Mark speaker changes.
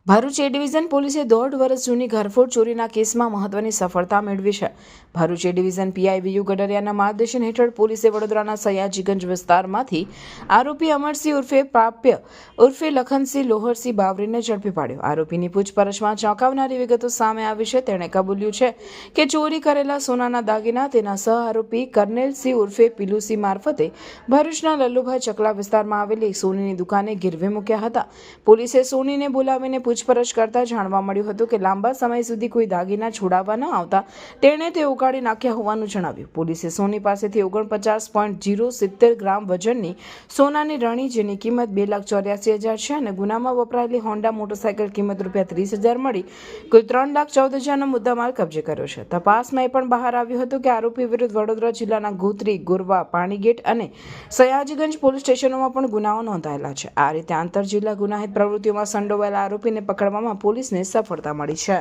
Speaker 1: ભરૂચ એ division પોલીસે 1.5 વર્ષ જૂની ઘરફોડ ચોરીના કેસમાં મહત્વની સફળતા મેળવી છે. ભરૂચ એ ડિવિઝન પીઆઈ વીયુ ગડરિયાના માર્ગદર્શન હેઠળ પોલીસે વડોદરાના સયાજીગંજ વિસ્તારમાંથી આરોપી અમરસિંહ ઉર્ફે પ્રાપ્ય ઉર્ફે લખનસિંહ લોહરસિંહ બાવરીને ઝડપી પાડ્યો. આરોપીની પૂછપરછમાં ચોંકાવનારી વિગતો સામે આવી છે. તેણે કબૂલ્યું છે કે ચોરી કરેલા સોનાના દાગીના તેના સહ આરોપી કરનેલસિંહ ઉર્ફે પીલુસિંહ મારફતે ભરૂચના લલ્લુભાઈ ચકલા વિસ્તારમાં આવેલી સોનીની દુકાને ગીરવે મૂક્યા હતા. પોલીસે સોનીને બોલાવીને પૂછપરછ કરતા જાણવા મળ્યું હતું કે લાંબા સમય સુધી કોઈ દાગીના છોડાવવા ન આવતા તેણે તે ઉકાળી નાખ્યા હોવાનું જણાવ્યું. પોલીસે સોની પાસેથી 49.070 ગ્રામ વજનની સોનાની રણી જેની કિંમત 2,84,000 છે અને ગુનામાં વપરાયેલી હોન્ડા મોટરસાયકલ કિંમત ₹30,000 મળી કુલ 3,14,000નો મુદ્દામાલ કબજે કર્યો છે. તપાસમાં એ પણ બહાર આવ્યું હતું કે આરોપી વિરુદ્ધ વડોદરા જિલ્લાના ગોત્રી, ગોરવા, પાણીગેટ અને સયાજીગંજ પોલીસ સ્ટેશનોમાં પણ ગુનાઓ નોંધાયેલા છે. આ રીતે આંતર જિલ્લા ગુનાહિત પ્રવૃત્તિઓમાં સંડોવાયેલા આરોપીને પકડવામાં પોલીસને સફળતા મળી છે.